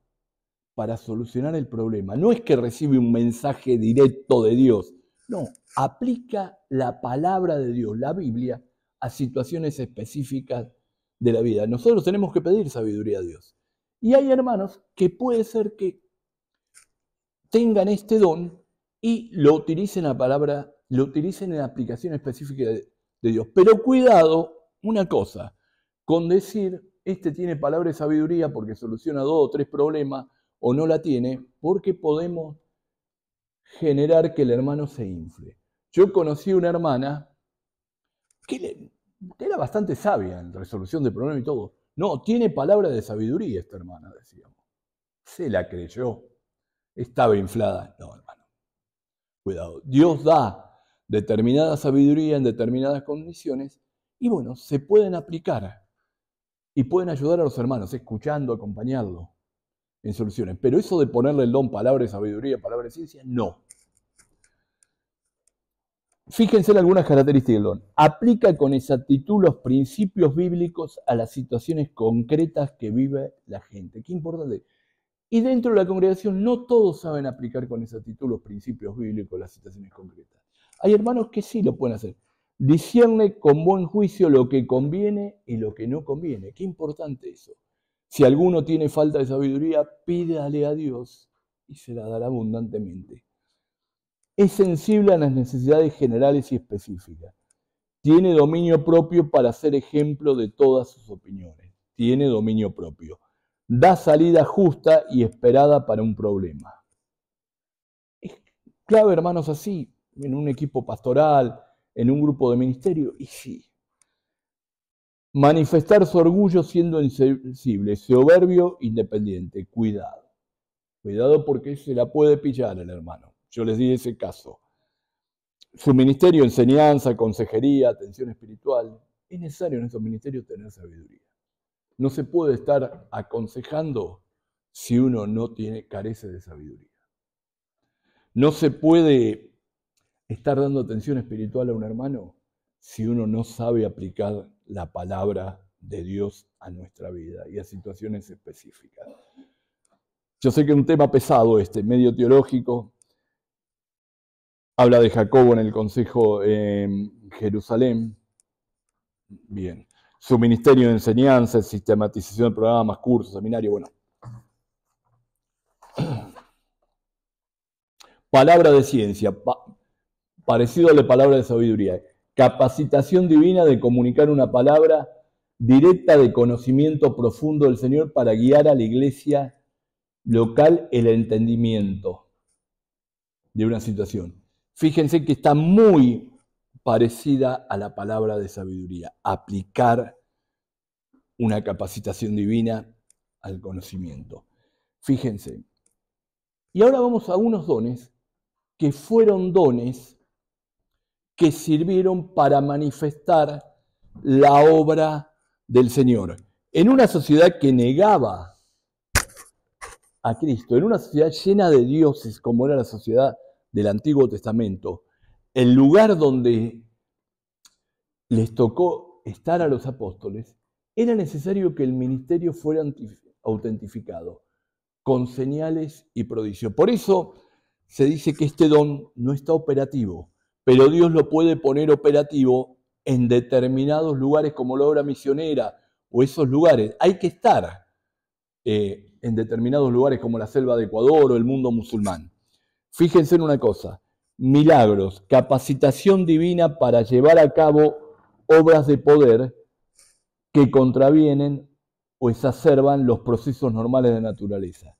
para solucionar el problema. No es que recibe un mensaje directo de Dios, no, aplica la palabra de Dios, la Biblia, a situaciones específicas de la vida. Nosotros tenemos que pedir sabiduría a Dios. Y hay hermanos que puede ser que tengan este don y lo utilicen en aplicación específica de Dios. Pero cuidado, una cosa, con decir, este tiene palabra de sabiduría porque soluciona 2 o 3 problemas, o no la tiene, porque podemos generar que el hermano se infle. Yo conocí una hermana que era bastante sabia en resolución de problemas y todo. No, tiene palabra de sabiduría esta hermana, decíamos. Se la creyó. Estaba inflada. No, hermano. Cuidado. Dios da determinada sabiduría en determinadas condiciones y bueno, se pueden aplicar y pueden ayudar a los hermanos, escuchando, acompañarlo en soluciones. Pero eso de ponerle el don palabra de sabiduría, palabra de ciencia, no. Fíjense en algunas características del don. Aplica con exactitud los principios bíblicos a las situaciones concretas que vive la gente. Qué importante. Y dentro de la congregación no todos saben aplicar con exactitud los principios bíblicos a las situaciones concretas. Hay hermanos que sí lo pueden hacer. Discierne con buen juicio lo que conviene y lo que no conviene. Qué importante eso. Si alguno tiene falta de sabiduría, pídale a Dios y se la dará abundantemente. Es sensible a las necesidades generales y específicas. Tiene dominio propio para ser ejemplo de todas sus opiniones. Tiene dominio propio. Da salida justa y esperada para un problema. Es clave, hermanos, así, en un equipo pastoral, en un grupo de ministerio, y sí. Manifestar su orgullo siendo insensible, soberbio, independiente. Cuidado. Cuidado porque se la puede pillar el hermano. Yo les di ese caso. Su ministerio, enseñanza, consejería, atención espiritual. Es necesario en esos ministerios tener sabiduría. No se puede estar aconsejando si uno no carece de sabiduría. No se puede estar dando atención espiritual a un hermano si uno no sabe aplicar la palabra de Dios a nuestra vida y a situaciones específicas. Yo sé que es un tema pesado medio teológico. Habla de Jacobo en el consejo en Jerusalén. Bien. Su ministerio de enseñanza, sistematización de programas, cursos, seminarios, bueno. Palabra de ciencia, parecido a la palabra de sabiduría. Capacitación divina de comunicar una palabra directa de conocimiento profundo del Señor para guiar a la iglesia local el entendimiento de una situación. Fíjense que está muy parecida a la palabra de sabiduría, aplicar una capacitación divina al conocimiento. Fíjense. Y ahora vamos a unos dones que fueron dones que sirvieron para manifestar la obra del Señor. En una sociedad que negaba a Cristo, en una sociedad llena de dioses como era la sociedad del Antiguo Testamento, el lugar donde les tocó estar a los apóstoles, era necesario que el ministerio fuera autentificado con señales y prodigios. Por eso se dice que este don no está operativo, pero Dios lo puede poner operativo en determinados lugares como la obra misionera o esos lugares. Hay que estar en determinados lugares como la selva de Ecuador o el mundo musulmán. Fíjense en una cosa, milagros, capacitación divina para llevar a cabo obras de poder que contravienen o exacerban los procesos normales de naturaleza.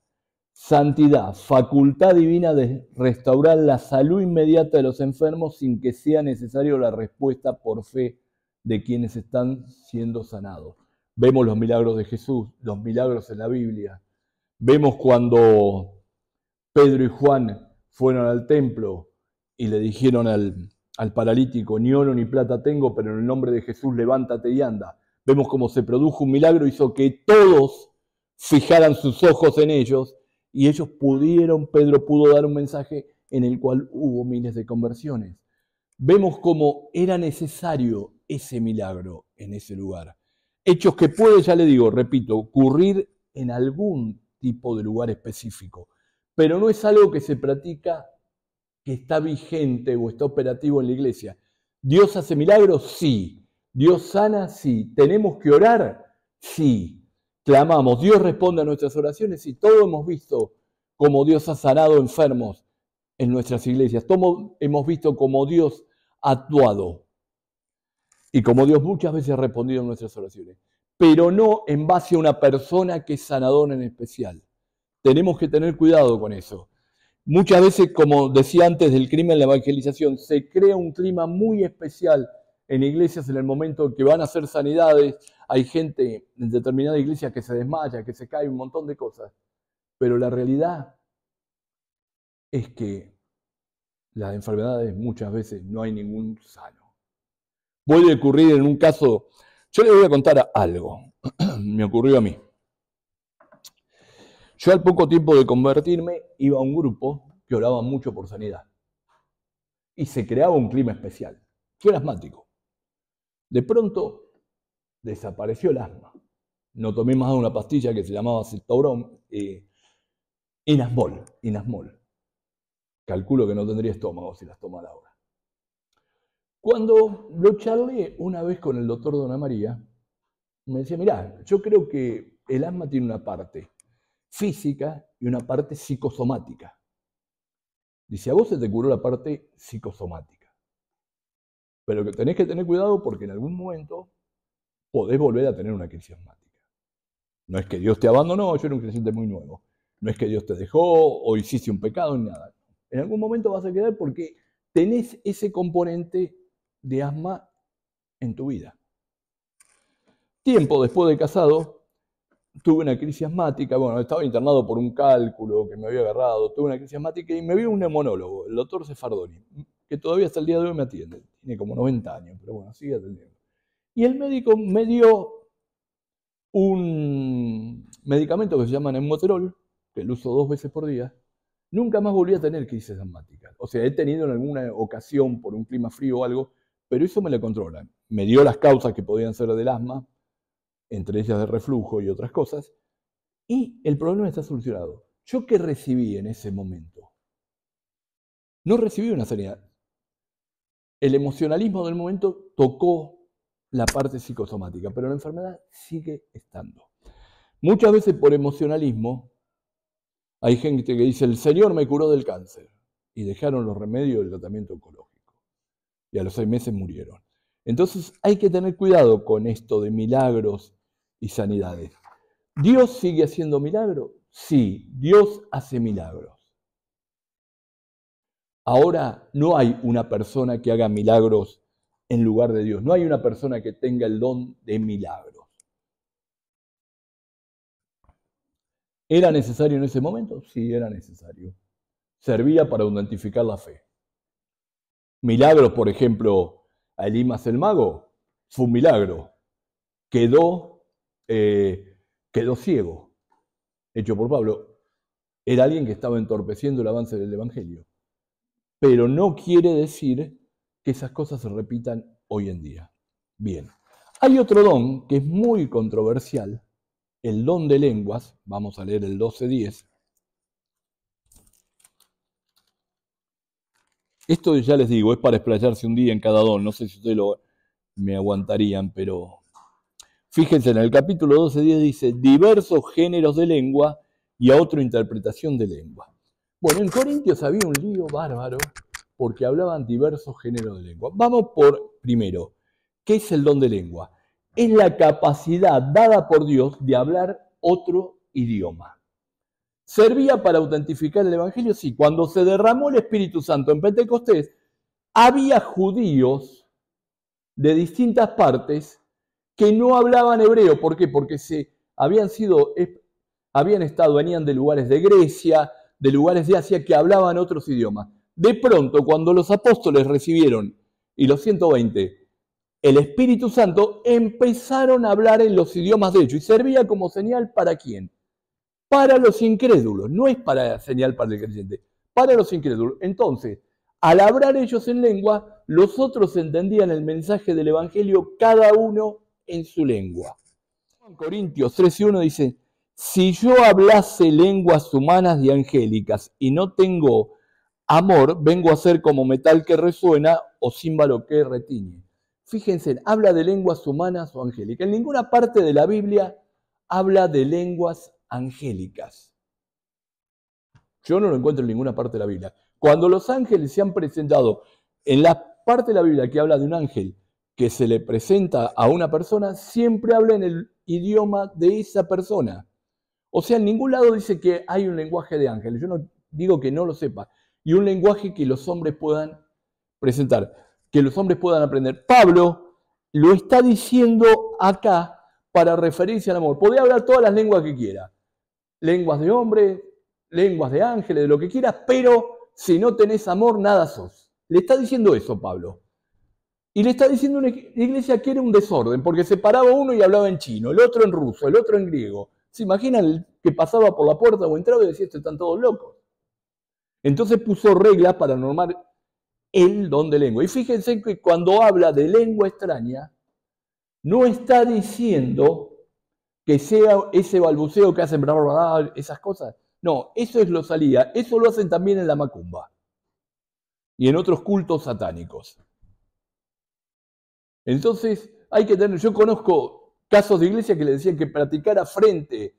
Santidad, facultad divina de restaurar la salud inmediata de los enfermos sin que sea necesario la respuesta por fe de quienes están siendo sanados. Vemos los milagros de Jesús, los milagros en la Biblia. Vemos cuando Pedro y Juan fueron al templo y le dijeron al paralítico, ni oro ni plata tengo, pero en el nombre de Jesús levántate y anda. Vemos cómo se produjo un milagro, hizo que todos fijaran sus ojos en ellos y ellos Pedro pudo dar un mensaje en el cual hubo miles de conversiones. Vemos cómo era necesario ese milagro en ese lugar. Hechos que puede, ya le digo, repito, ocurrir en algún tipo de lugar específico, pero no es algo que se practica, que está vigente o está operativo en la iglesia. ¿Dios hace milagros? Sí. ¿Dios sana? Sí. ¿Tenemos que orar? Sí. Clamamos. ¿Dios responde a nuestras oraciones? Sí. Todos hemos visto cómo Dios ha sanado enfermos en nuestras iglesias. Todos hemos visto cómo Dios ha actuado y cómo Dios muchas veces ha respondido a nuestras oraciones. Pero no en base a una persona que es sanadora en especial. Tenemos que tener cuidado con eso. Muchas veces, como decía antes del crimen, la evangelización, se crea un clima muy especial en iglesias en el momento en que van a hacer sanidades. Hay gente en determinada iglesia que se desmaya, que se cae, un montón de cosas. Pero la realidad es que las enfermedades muchas veces no hay ningún sano. Puede ocurrir en un caso, yo le voy a contar algo, me ocurrió a mí. Yo al poco tiempo de convertirme iba a un grupo que oraba mucho por sanidad. Y se creaba un clima especial. Yo era asmático. De pronto desapareció el asma. No tomé más de una pastilla que se llamaba Ciptauron, Inasmol. Calculo que no tendría estómago si las tomara ahora. Cuando lo charlé una vez con el doctor Dona María, me decía, mirá, yo creo que el asma tiene una parte física y una parte psicosomática. Dice, a vos se te curó la parte psicosomática, pero que tenés que tener cuidado porque en algún momento podés volver a tener una crisis asmática. No es que Dios te abandonó, yo era un creyente muy nuevo. No es que Dios te dejó o hiciste un pecado ni nada. En algún momento vas a quedar porque tenés ese componente de asma en tu vida. Tiempo después de casado, tuve una crisis asmática, bueno, estaba internado por un cálculo que me había agarrado, tuve una crisis asmática y me vio un neumonólogo, el doctor Sefardoni, que todavía hasta el día de hoy me atiende, tiene como 90 años, pero bueno, sigue atendiendo. Y el médico me dio un medicamento que se llama Neumoterol, que lo uso 2 veces por día. Nunca más volví a tener crisis asmáticas. O sea, he tenido en alguna ocasión por un clima frío o algo, pero eso me lo controlan. Me dio las causas que podían ser del asma, entre ellas de reflujo y otras cosas, y el problema está solucionado. ¿Yo qué recibí en ese momento? No recibí una sanidad. El emocionalismo del momento tocó la parte psicosomática, pero la enfermedad sigue estando. Muchas veces por emocionalismo hay gente que dice, el Señor me curó del cáncer, y dejaron los remedios del tratamiento oncológico, y a los 6 meses murieron. Entonces hay que tener cuidado con esto de milagros y sanidades. ¿Dios sigue haciendo milagros? Sí, Dios hace milagros. Ahora no hay una persona que haga milagros en lugar de Dios. No hay una persona que tenga el don de milagros. ¿Era necesario en ese momento? Sí, era necesario. Servía para identificar la fe. Milagros, por ejemplo, a Elimas el mago, fue un milagro. Quedó ciego, hecho por Pablo. Era alguien que estaba entorpeciendo el avance del Evangelio. Pero no quiere decir que esas cosas se repitan hoy en día. Bien, hay otro don que es muy controversial, el don de lenguas. Vamos a leer el 12:10. Esto ya les digo, es para explayarse un día en cada don. No sé si ustedes me aguantarían, pero fíjense, en el capítulo 12:10 dice, diversos géneros de lengua y a otra interpretación de lengua. Bueno, en Corintios había un lío bárbaro porque hablaban diversos géneros de lengua. Vamos por primero, ¿qué es el don de lengua? Es la capacidad dada por Dios de hablar otro idioma. ¿Servía para autentificar el Evangelio? Sí. Cuando se derramó el Espíritu Santo en Pentecostés, había judíos de distintas partes que no hablaban hebreo. ¿Por qué? Porque venían de lugares de Grecia, de lugares de Asia que hablaban otros idiomas. De pronto, cuando los apóstoles recibieron, y los 120, el Espíritu Santo, empezaron a hablar en los idiomas de ellos. Y servía como señal ¿para quién? Para los incrédulos. No es para señal para el creyente, para los incrédulos. Entonces, al hablar ellos en lengua, los otros entendían el mensaje del Evangelio, cada uno en su lengua. En Corintios 13:1 dice, Si yo hablase lenguas humanas y angélicas y no tengo amor, vengo a ser como metal que resuena o címbalo que retiñe. Fíjense, habla de lenguas humanas o angélicas. En ninguna parte de la Biblia habla de lenguas angélicas. Yo no lo encuentro en ninguna parte de la Biblia. Cuando los ángeles se han presentado en la parte de la Biblia que habla de un ángel que se le presenta a una persona, siempre habla en el idioma de esa persona. O sea, en ningún lado dice que hay un lenguaje de ángeles. Yo no digo que no lo sepa. Y un lenguaje que los hombres puedan presentar, que los hombres puedan aprender. Pablo lo está diciendo acá para referirse al amor. Podría hablar todas las lenguas que quiera. Lenguas de hombre, lenguas de ángeles, de lo que quieras, pero si no tenés amor, nada sos. Le está diciendo eso Pablo. Y le está diciendo a una iglesia que era un desorden, porque se paraba uno y hablaba en chino, el otro en ruso, el otro en griego. ¿Se imaginan el que pasaba por la puerta o entraba y decía, estos están todos locos? Entonces puso reglas para normar el don de lengua. Y fíjense que cuando habla de lengua extraña, no está diciendo que sea ese balbuceo que hacen bla, bla, bla, esas cosas. No, eso es glosalía. Eso lo hacen también en la macumba y en otros cultos satánicos. Entonces, hay que tener, yo conozco casos de iglesia que le decían que practicara frente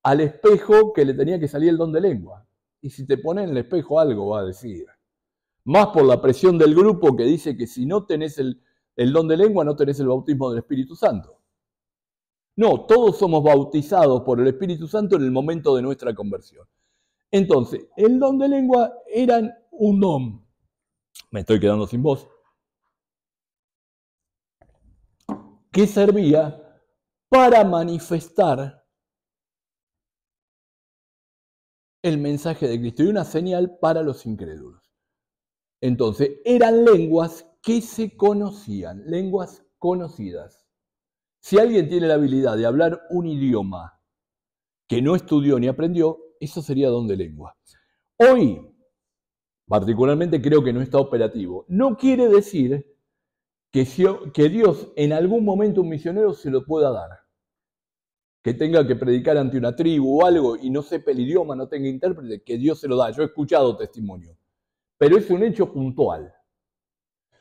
al espejo que le tenía que salir el don de lengua. Y si te pones en el espejo algo va a decir. Más por la presión del grupo que dice que si no tenés el don de lengua no tenés el bautismo del Espíritu Santo. No, todos somos bautizados por el Espíritu Santo en el momento de nuestra conversión. Entonces, el don de lengua eran un don. Me estoy quedando sin voz. Que servía para manifestar el mensaje de Cristo y una señal para los incrédulos. Entonces, eran lenguas que se conocían, lenguas conocidas. Si alguien tiene la habilidad de hablar un idioma que no estudió ni aprendió, eso sería don de lengua. Hoy, particularmente, creo que no está operativo. No quiere decir que Dios en algún momento a un misionero se lo pueda dar. Que tenga que predicar ante una tribu o algo y no sepa el idioma, no tenga intérprete, que Dios se lo da. Yo he escuchado testimonio. Pero es un hecho puntual.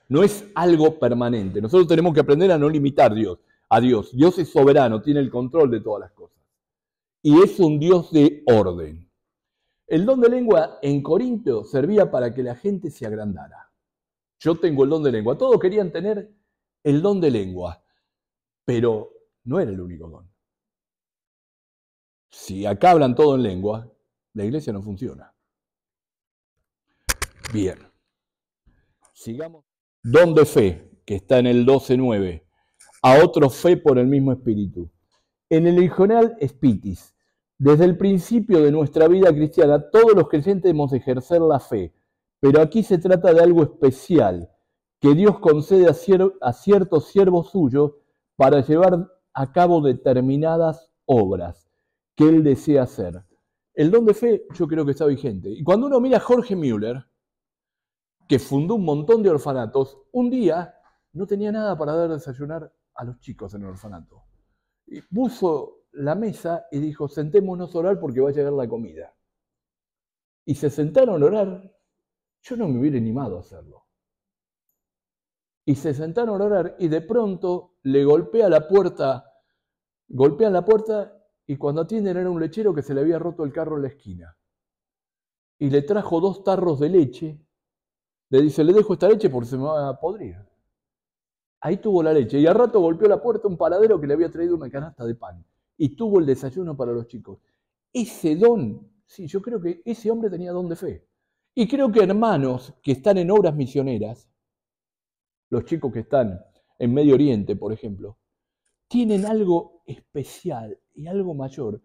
No es algo permanente. Nosotros tenemos que aprender a no limitar a Dios. Dios es soberano, tiene el control de todas las cosas. Y es un Dios de orden. El don de lengua en Corinto servía para que la gente se agrandara. Yo tengo el don de lengua. Todos querían tener el don de lengua, pero no era el único don. Si acá hablan todo en lengua, la iglesia no funciona. Bien. Sigamos. Don de fe, que está en el 12.9. A otro fe por el mismo espíritu. En el original Spitis. Desde el principio de nuestra vida cristiana, todos los creyentes hemos de ejercer la fe, pero aquí se trata de algo especial que Dios concede a ciertos siervos suyos para llevar a cabo determinadas obras que Él desea hacer. El don de fe yo creo que está vigente. Y cuando uno mira a Jorge Müller, que fundó un montón de orfanatos, un día no tenía nada para dar a desayunar a los chicos en el orfanato. Y puso la mesa y dijo, sentémonos a orar porque va a llegar la comida. Y se sentaron a orar. Yo no me hubiera animado a hacerlo. Y se sentaron a orar y de pronto le golpean la puerta y cuando atienden era un lechero que se le había roto el carro en la esquina. Y le trajo 2 tarros de leche. Le dice, le dejo esta leche porque se me va a podrir. Ahí tuvo la leche. Y al rato golpeó la puerta un paradero que le había traído una canasta de pan. Y tuvo el desayuno para los chicos. Ese don, sí, yo creo que ese hombre tenía don de fe. Y creo que hermanos que están en obras misioneras, los chicos que están en Medio Oriente, por ejemplo, tienen algo especial y algo mayor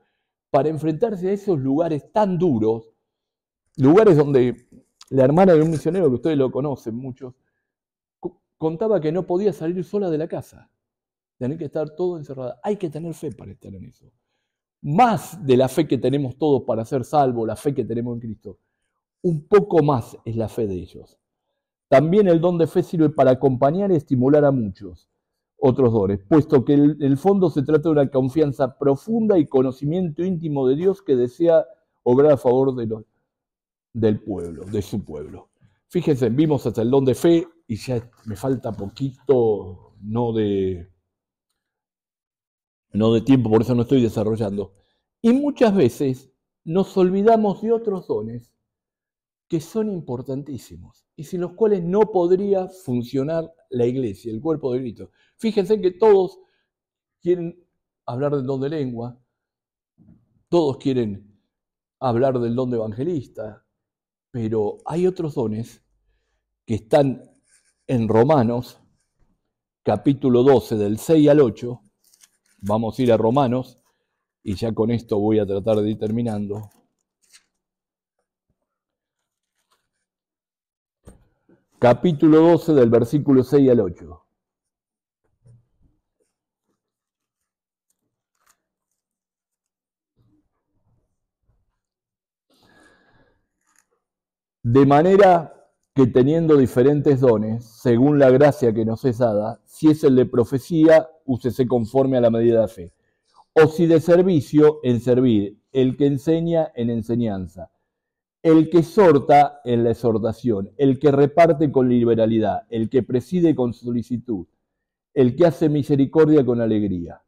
para enfrentarse a esos lugares tan duros, lugares donde la hermana de un misionero, que ustedes lo conocen muchos, contaba que no podía salir sola de la casa. Tener que estar todo encerrada. Hay que tener fe para estar en eso. Más de la fe que tenemos todos para ser salvos, la fe que tenemos en Cristo. Un poco más es la fe de ellos. También el don de fe sirve para acompañar y estimular a muchos. otros dones, puesto que en el fondo se trata de una confianza profunda y conocimiento íntimo de Dios que desea obrar a favor del pueblo, de su pueblo. Fíjense, vimos hasta el don de fe y ya me falta poquito, no de tiempo, por eso no estoy desarrollando. Y muchas veces nos olvidamos de otros dones que son importantísimos y sin los cuales no podría funcionar la iglesia, el cuerpo de Cristo. Fíjense que todos quieren hablar del don de lengua, todos quieren hablar del don de evangelista, pero hay otros dones que están en Romanos, capítulo 12, del 6 al 8. Vamos a ir a Romanos y ya con esto voy a tratar de ir terminando. Capítulo 12 del versículo 6 al 8. De manera que teniendo diferentes dones, según la gracia que nos es dada, si es el de profecía, úsese conforme a la medida de fe. O si de servicio, en servir. El que enseña, en enseñanza. El que exhorta, en la exhortación. El que reparte con liberalidad. El que preside con solicitud. El que hace misericordia con alegría.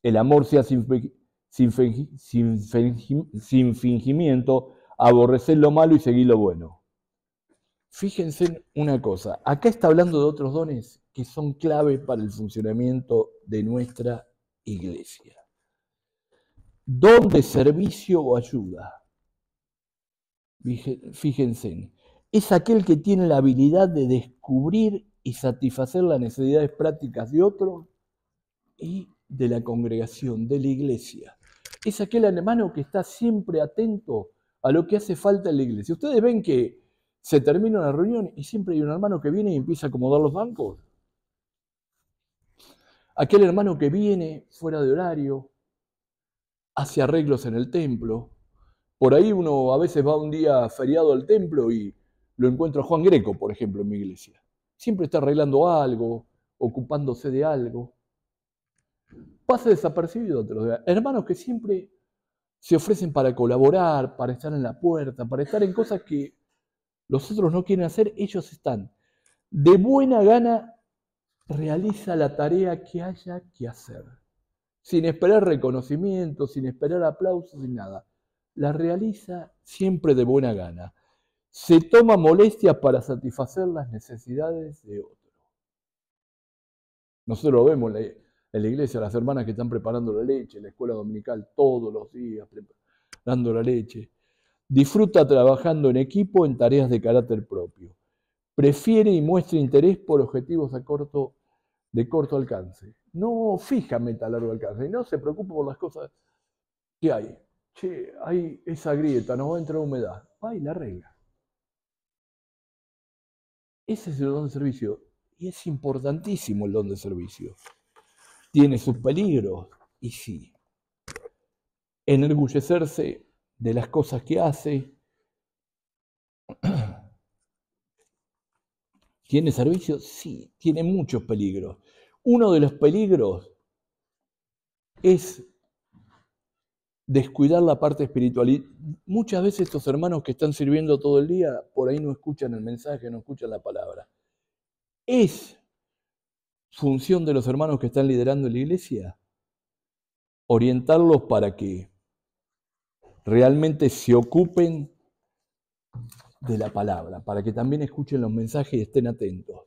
El amor sea sin fingimiento, aborrecer lo malo y seguir lo bueno. Fíjense en una cosa, acá está hablando de otros dones que son clave para el funcionamiento de nuestra iglesia. Don de servicio o ayuda. Fíjense, es aquel que tiene la habilidad de descubrir y satisfacer las necesidades prácticas de otro y de la congregación, de la iglesia. Es aquel hermano que está siempre atento a lo que hace falta en la iglesia. Ustedes ven que se termina una reunión y siempre hay un hermano que viene y empieza a acomodar los bancos. Aquel hermano que viene fuera de horario, hace arreglos en el templo. Por ahí uno a veces va un día feriado al templo y lo encuentra a Juan Greco, por ejemplo, en mi iglesia. Siempre está arreglando algo, ocupándose de algo. Pasa desapercibido otros hermanos que siempre se ofrecen para colaborar, para estar en la puerta, para estar en cosas que los otros no quieren hacer, ellos están. De buena gana realiza la tarea que haya que hacer, sin esperar reconocimiento, sin esperar aplausos, sin nada. La realiza siempre de buena gana. Se toma molestias para satisfacer las necesidades de otro. Nosotros lo vemos en la iglesia, las hermanas que están preparando la leche, en la escuela dominical, todos los días preparando la leche. Disfruta trabajando en equipo en tareas de carácter propio. Prefiere y muestra interés por objetivos de corto alcance. No fija meta a largo alcance y no se preocupa por las cosas que hay. Che, hay esa grieta, nos va a entrar humedad. Va y la arregla. Ese es el don de servicio. Y es importantísimo el don de servicio. Tiene sus peligros, y sí. Enorgullecerse de las cosas que hace. ¿Tiene servicio? Sí, tiene muchos peligros. Uno de los peligros es descuidar la parte espiritual. Y muchas veces estos hermanos que están sirviendo todo el día, por ahí no escuchan el mensaje, no escuchan la palabra. ¿Es función de los hermanos que están liderando la iglesia orientarlos para que realmente se ocupen de la palabra, para que también escuchen los mensajes y estén atentos?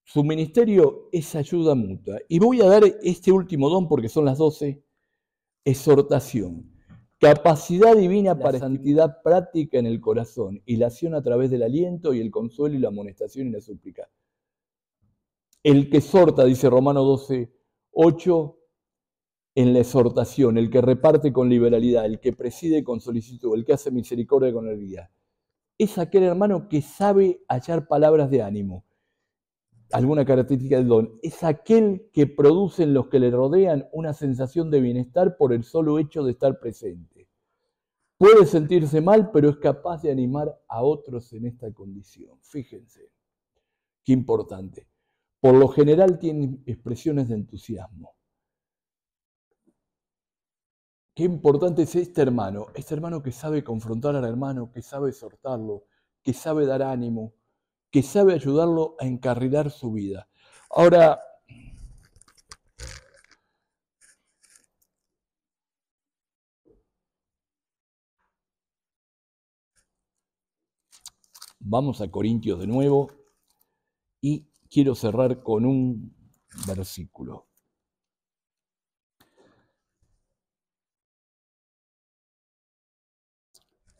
Su ministerio es ayuda mutua. Y voy a dar este último don porque son las 12. Exhortación. Capacidad divina para santidad práctica en el corazón y la acción a través del aliento y el consuelo y la amonestación y la súplica. El que exhorta, dice Romanos 12, 8, en la exhortación, el que reparte con liberalidad, el que preside con solicitud, el que hace misericordia con alegría. Es aquel hermano que sabe hallar palabras de ánimo. Alguna característica del don. Es aquel que produce en los que le rodean una sensación de bienestar por el solo hecho de estar presente. Puede sentirse mal, pero es capaz de animar a otros en esta condición. Fíjense, qué importante. por lo general tienen expresiones de entusiasmo. Qué importante es este hermano que sabe confrontar al hermano, que sabe exhortarlo, que sabe dar ánimo, que sabe ayudarlo a encarrilar su vida. Ahora, vamos a Corintios de nuevo y quiero cerrar con un versículo.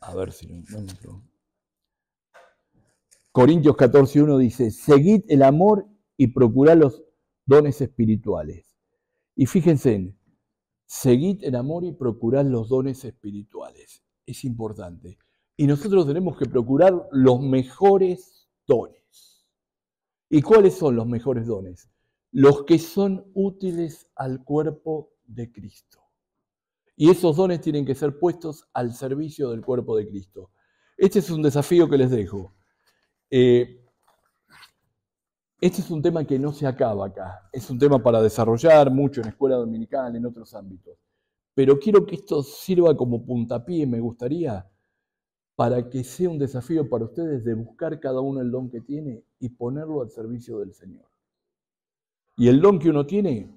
A ver si lo encuentro. Corintios 14:1 dice, seguid el amor y procurad los dones espirituales. Y fíjense, seguid el amor y procurad los dones espirituales. Es importante. Y nosotros tenemos que procurar los mejores dones. ¿Y cuáles son los mejores dones? Los que son útiles al cuerpo de Cristo. Y esos dones tienen que ser puestos al servicio del cuerpo de Cristo. Este es un desafío que les dejo. Este es un tema que no se acaba acá. Es un tema para desarrollar mucho en escuela dominical, en otros ámbitos. Pero quiero que esto sirva como puntapié, me gustaría, para que sea un desafío para ustedes de buscar cada uno el don que tiene y ponerlo al servicio del Señor. Y el don que uno tiene,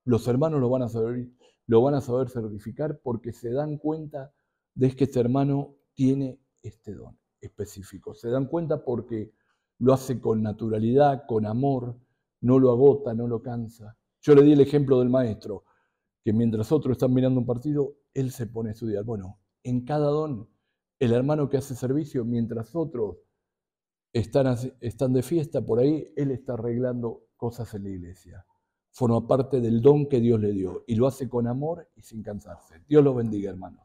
los hermanos lo van a saber certificar porque se dan cuenta de que este hermano tiene este don específico. Se dan cuenta porque lo hace con naturalidad, con amor, no lo agota, no lo cansa. Yo le di el ejemplo del maestro, que mientras otros están mirando un partido, él se pone a estudiar. Bueno, en cada don, el hermano que hace servicio, mientras otros están de fiesta por ahí, él está arreglando cosas en la iglesia. Forma parte del don que Dios le dio y lo hace con amor y sin cansarse. Dios los bendiga, hermanos.